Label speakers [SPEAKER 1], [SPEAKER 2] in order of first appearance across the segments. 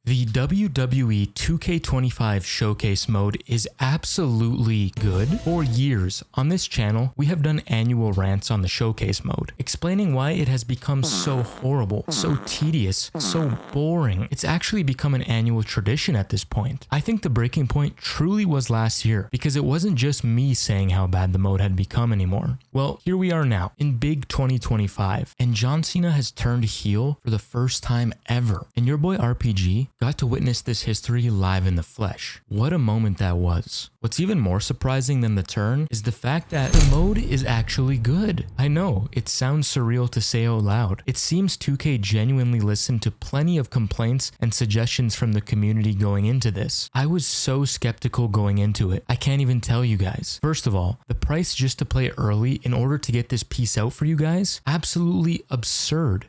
[SPEAKER 1] The WWE 2K25 Showcase mode is absolutely good. For years, on this channel, we have done annual rants on the Showcase mode, explaining why it has become so horrible, so tedious, so boring. It's actually become an annual tradition at this point. I think the breaking point truly was last year, because it wasn't just me saying how bad the mode had become anymore. Well, here we are now, in big 2025, and John Cena has turned heel for the first time ever, and your boy RPG got to witness this history live in the flesh. What a moment that was. What's even more surprising than the turn is the fact that the mode is actually good. I know, it sounds surreal to say out loud. It seems 2K genuinely listened to plenty of complaints and suggestions from the community going into this. I was so skeptical going into it. I can't even tell you guys. First of all, the price just to play early in order to get this piece out for you guys, absolutely absurd.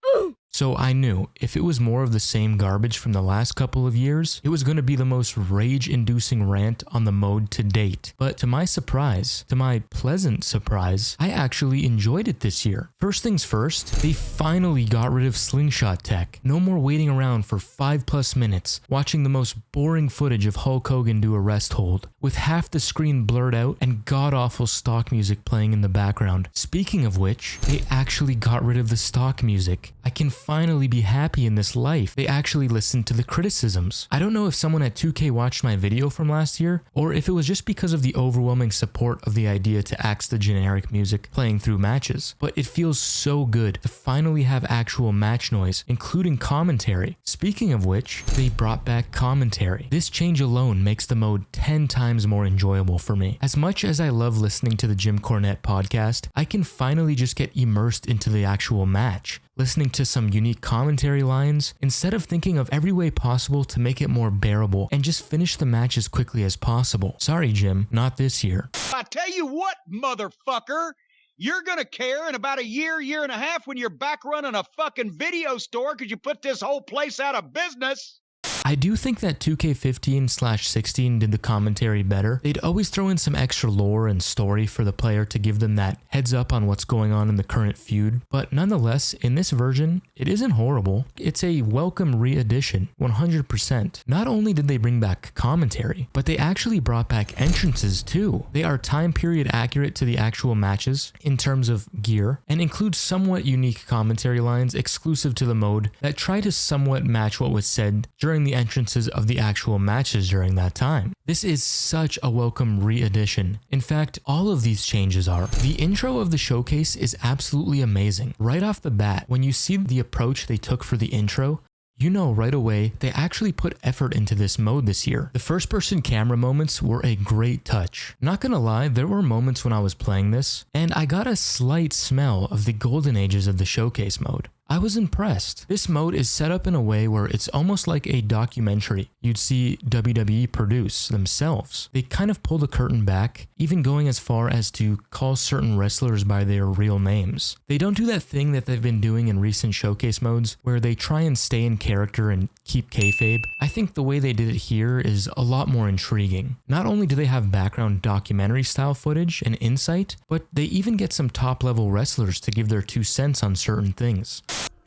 [SPEAKER 1] So I knew if it was more of the same garbage from the last couple of years, it was going to be the most rage-inducing rant on the mode to date. But to my surprise, to my pleasant surprise, I actually enjoyed it this year. First things first, they finally got rid of slingshot tech. No more waiting around for 5+ minutes, watching the most boring footage of Hulk Hogan do a rest hold, with half the screen blurred out and god-awful stock music playing in the background. Speaking of which, they actually got rid of the stock music. I can finally be happy in this life. They actually listened to the criticisms. I don't know if someone at 2K watched my video from last year, or if it was just because of the overwhelming support of the idea to axe the generic music playing through matches, but it feels so good to finally have actual match noise, including commentary. Speaking of which, they brought back commentary. This change alone makes the mode 10 times more enjoyable for me. As much as I love listening to the Jim Cornette podcast, I can finally just get immersed into the actual match, listening to some unique commentary lines, instead of thinking of every way possible to make it more bearable and just finish the match as quickly as possible. Sorry, Jim, not this year.
[SPEAKER 2] I tell you what, motherfucker, you're gonna care in about a year and a half when you're back running a fucking video store because you put this whole place out of business.
[SPEAKER 1] I do think that 2K15/16 did the commentary better. They'd always throw in some extra lore and story for the player to give them that heads up on what's going on in the current feud, but nonetheless, in this version, it isn't horrible. It's a welcome re-edition, 100%. Not only did they bring back commentary, but they actually brought back entrances too. They are time period accurate to the actual matches in terms of gear, and include somewhat unique commentary lines exclusive to the mode that try to somewhat match what was said during the entrances of the actual matches during that time. This is such a welcome re-edition. In fact, all of these changes are. The intro of the showcase is absolutely amazing. Right off the bat, when you see the approach they took for the intro, you know right away they actually put effort into this mode this year. The first person camera moments were a great touch. Not gonna lie, there were moments when I was playing this, and I got a slight smell of the golden ages of the showcase mode. I was impressed. This mode is set up in a way where it's almost like a documentary you'd see WWE produce themselves. They kind of pull the curtain back, even going as far as to call certain wrestlers by their real names. They don't do that thing that they've been doing in recent showcase modes where they try and stay in character and keep kayfabe. I think the way they did it here is a lot more intriguing. Not only do they have background documentary style footage and insight, but they even get some top level wrestlers to give their 2 cents on certain things.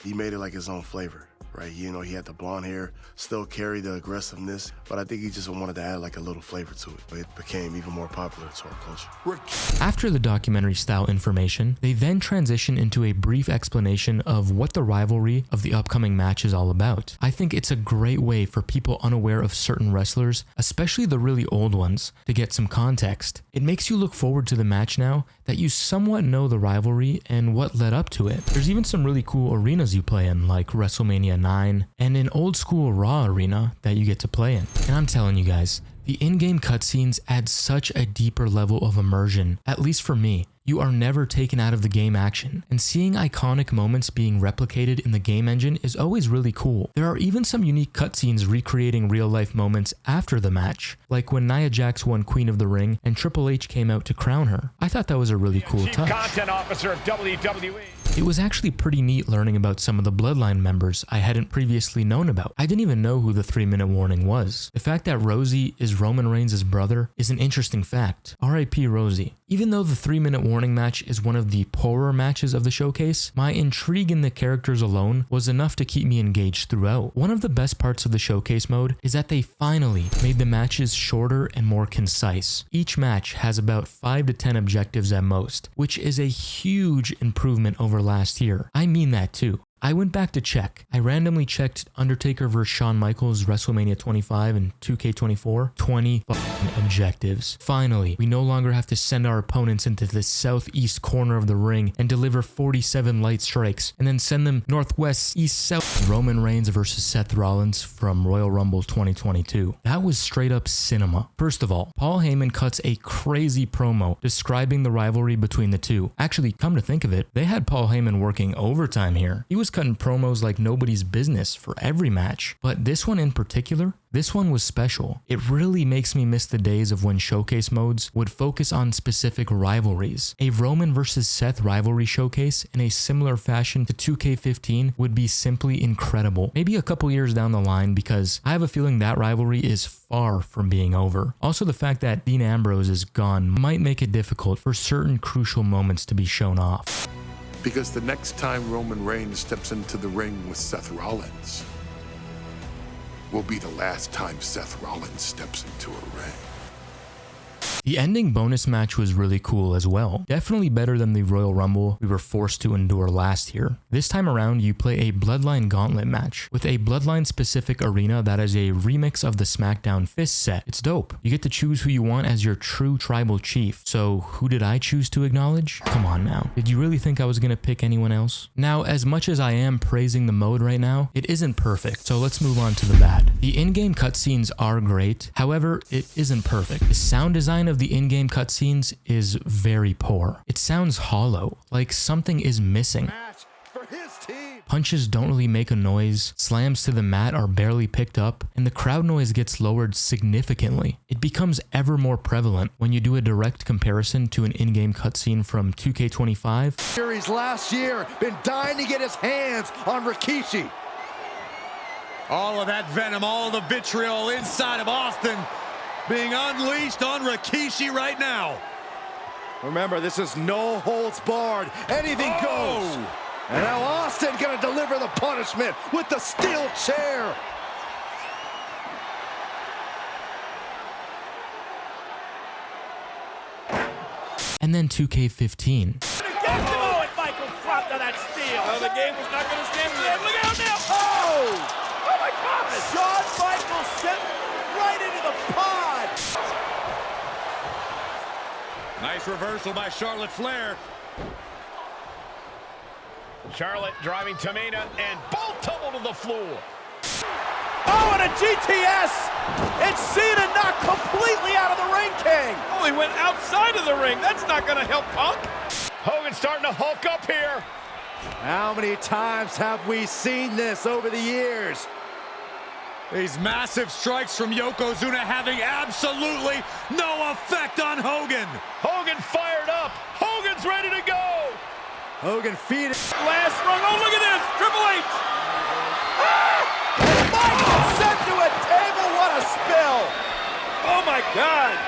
[SPEAKER 3] He made it like his own flavor, right? You know, he had the blonde hair, still carried the aggressiveness, but I think he just wanted to add like a little flavor to it. But it became even more popular to our culture.
[SPEAKER 1] After the documentary style information, they then transition into a brief explanation of what the rivalry of the upcoming match is all about. I think it's a great way for people unaware of certain wrestlers, especially the really old ones, to get some context. It makes you look forward to the match now that you somewhat know the rivalry and what led up to it. There's even some really cool arenas you play in, like WrestleMania 9 and an old school Raw arena that you get to play in. And I'm telling you guys, the in-game cutscenes add such a deeper level of immersion, at least for me. You are never taken out of the game action, and seeing iconic moments being replicated in the game engine is always really cool. There are even some unique cutscenes recreating real-life moments after the match, like when Nia Jax won Queen of the Ring and Triple H came out to crown her. I thought that was a really cool touch.
[SPEAKER 2] Chief Content Officer of WWE.
[SPEAKER 1] It was actually pretty neat learning about some of the Bloodline members I hadn't previously known about. I didn't even know who the 3-minute warning was. The fact that Rosie is Roman Reigns' brother is an interesting fact. R.I.P. Rosie. Even though the 3-minute warning match is one of the poorer matches of the showcase, my intrigue in the characters alone was enough to keep me engaged throughout. One of the best parts of the showcase mode is that they finally made the matches shorter and more concise. Each match has about 5 to 10 objectives at most, which is a huge improvement over last year. I mean that too. I went back to check. I randomly checked Undertaker vs. Shawn Michaels WrestleMania 25 and 2K24. 20 objectives. Finally, we no longer have to send our opponents into the southeast corner of the ring and deliver 47 light strikes and then send them northwest, east, south. Roman Reigns versus Seth Rollins from Royal Rumble 2022. That was straight up cinema. First of all, Paul Heyman cuts a crazy promo describing the rivalry between the two. Actually, come to think of it, they had Paul Heyman working overtime here. He was cutting promos like nobody's business for every match, but this one in particular, this one was special. It really makes me miss the days of when showcase modes would focus on specific rivalries. A Roman versus Seth rivalry showcase in a similar fashion to 2K15 would be simply incredible. Maybe a couple years down the line, because I have a feeling that rivalry is far from being over. Also, the fact that Dean Ambrose is gone might make it difficult for certain crucial moments to be shown off.
[SPEAKER 4] Because the next time Roman Reigns steps into the ring with Seth Rollins will be the last time Seth Rollins steps into a ring.
[SPEAKER 1] The ending bonus match was really cool as well. Definitely better than the Royal Rumble we were forced to endure last year. This time around, you play a Bloodline Gauntlet match with a Bloodline-specific arena that is a remix of the SmackDown Fist set. It's dope. You get to choose who you want as your true tribal chief. So who did I choose to acknowledge? Come on now. Did you really think I was gonna pick anyone else? Now, as much as I am praising the mode right now, it isn't perfect. So let's move on to the bad. The in-game cutscenes are great. However, it isn't perfect. The sound design of the in-game cutscenes is very poor. It sounds hollow, like something is missing. Punches don't really make a noise, slams to the mat are barely picked up, and the crowd noise gets lowered significantly. It becomes ever more prevalent when you do a direct comparison to an in-game cutscene from 2K25.
[SPEAKER 5] Series last year, been dying to get his hands on Rikishi.
[SPEAKER 6] All of that venom, all the vitriol inside of Austin being unleashed on Rikishi right now.
[SPEAKER 5] Remember, this is no holds barred. Anything goes. And now Austin gonna deliver the punishment with the steel chair.
[SPEAKER 1] And then 2K15.
[SPEAKER 7] Michael dropped to that steel. Oh, the game was not gonna stand for that. Look out now. Oh! Oh my God! Shawn Michaels sent right into the pod.
[SPEAKER 6] Nice reversal by Charlotte Flair.
[SPEAKER 7] Charlotte driving Tamina and both tumble to the floor. Oh, and a GTS! It's Cena knocked completely out of the ring, King. Oh, he went outside of the ring. That's not going to help Punk. Hogan's starting to hulk up here.
[SPEAKER 5] How many times have we seen this over the years?
[SPEAKER 6] These massive strikes from Yokozuna having absolutely no effect on Hogan.
[SPEAKER 7] Hogan fired up. Hogan's ready to go.
[SPEAKER 5] Hogan feet it.
[SPEAKER 7] Last rung. Oh, look at this. Triple H. Ah! And Michael sent to a table. What a spill. Oh, my God.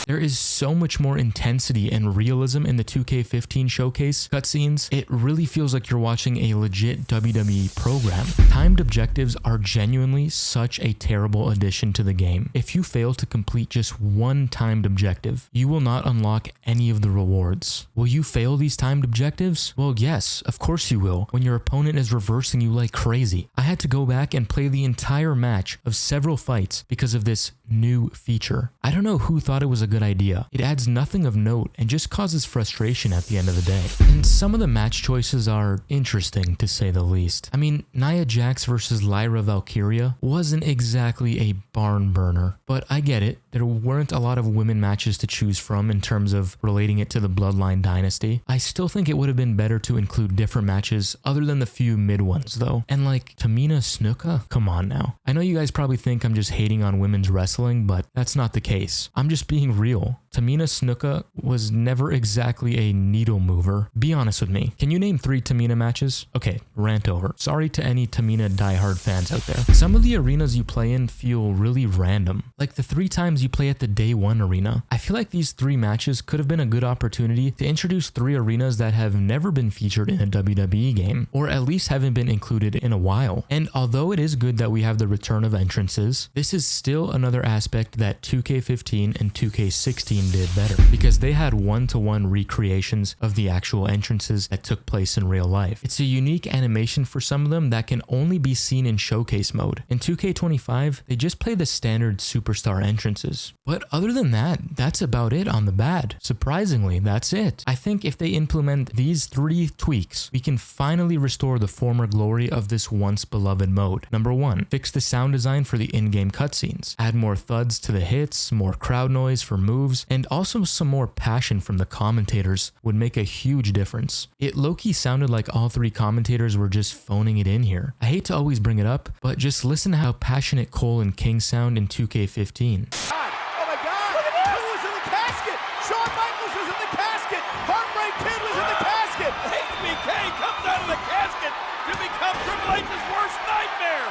[SPEAKER 1] There is so much more intensity and realism in the 2K15 showcase cutscenes. It really feels like you're watching a legit WWE program. Timed objectives are genuinely such a terrible addition to the game. If you fail to complete just one timed objective, you will not unlock any of the rewards. Will you fail these timed objectives? Well, yes, of course you will, when your opponent is reversing you like crazy. I had to go back and play the entire match of several fights because of this new feature. I don't know who thought it was a good idea. It adds nothing of note and just causes frustration at the end of the day. And some of the match choices are interesting, to say the least. I mean, Nia Jax versus Lyra Valkyria wasn't exactly a barn burner, but I get it. There weren't a lot of women matches to choose from in terms of relating it to the Bloodline dynasty. I still think it would have been better to include different matches other than the few mid ones though. And like Tamina Snuka? Come on now. I know you guys probably think I'm just hating on women's wrestling, but that's not the case. I'm just being real. Tamina Snuka was never exactly a needle mover. Be honest with me. Can you name 3 Tamina matches? Okay, rant over. Sorry to any Tamina diehard fans out there. Some of the arenas you play in feel really random. Like the 3 times you play at the Day 1 arena. I feel like these 3 matches could have been a good opportunity to introduce 3 arenas that have never been featured in a WWE game, or at least haven't been included in a while. And although it is good that we have the return of entrances, this is still another aspect that 2K15 and 2K16 did better, because they had one-to-one recreations of the actual entrances that took place in real life. It's a unique animation for some of them that can only be seen in showcase mode. In 2K25, they just play the standard superstar entrances. But other than that, that's about it on the bad. Surprisingly, that's it. I think if they implement these 3 tweaks, we can finally restore the former glory of this once beloved mode. Number 1, fix the sound design for the in-game cutscenes. Add more thuds to the hits, more crowd noise for moves, and also some more passion from the commentators would make a huge difference. It low-key sounded like all 3 commentators were just phoning it in here. I hate to always bring it up, but just listen to how passionate Cole and King sound in 2K15.
[SPEAKER 7] Oh my God! Look at this! Who was in the casket? Shawn Michaels was in the casket! Heartbreak Kid was in the casket! HBK comes out of the casket to become Triple H's worst nightmare!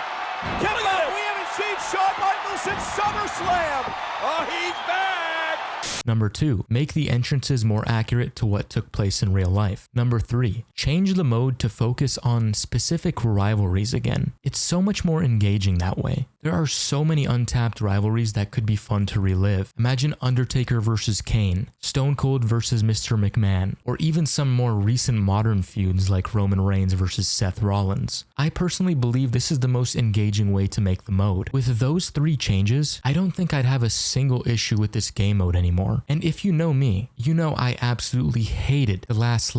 [SPEAKER 7] We haven't seen Shawn Michaels since SummerSlam! Oh, he's back!
[SPEAKER 1] Number 2, make the entrances more accurate to what took place in real life. Number 3, change the mode to focus on specific rivalries again. It's so much more engaging that way. There are so many untapped rivalries that could be fun to relive. Imagine Undertaker versus Kane, Stone Cold versus Mr. McMahon, or even some more recent modern feuds like Roman Reigns versus Seth Rollins. I personally believe this is the most engaging way to make the mode. With those 3 changes, I don't think I'd have a single issue with this game mode anymore. And if you know me, you know I absolutely hated the last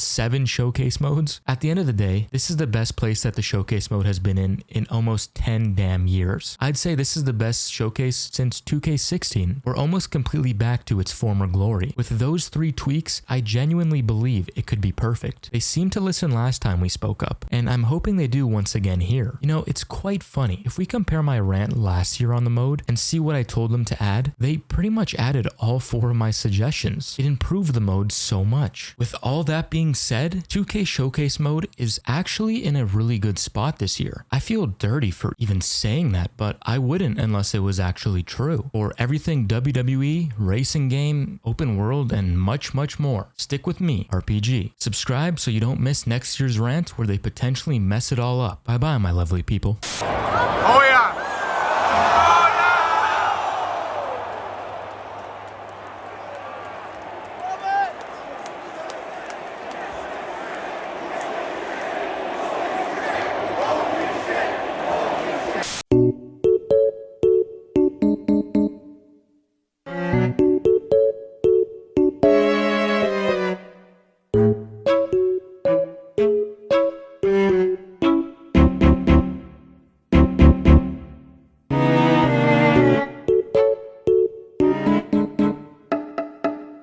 [SPEAKER 1] 7 showcase modes? At the end of the day, this is the best place that the showcase mode has been in almost 10 damn years. I'd say this is the best showcase since 2K16. We're almost completely back to its former glory. With those 3 tweaks, I genuinely believe it could be perfect. They seemed to listen last time we spoke up, and I'm hoping they do once again here. You know, it's quite funny. If we compare my rant last year on the mode and see what I told them to add, they pretty much added all 4 of my suggestions. It improved the mode so much. With all that being said, 2K Showcase mode is actually in a really good spot this year. I feel dirty for even saying that, but I wouldn't unless it was actually true. For everything WWE, racing game, open world, and much more, stick with me, RPG. Subscribe so you don't miss next year's rant where they potentially mess it all up. Bye bye, my lovely people.
[SPEAKER 2] Oh yeah,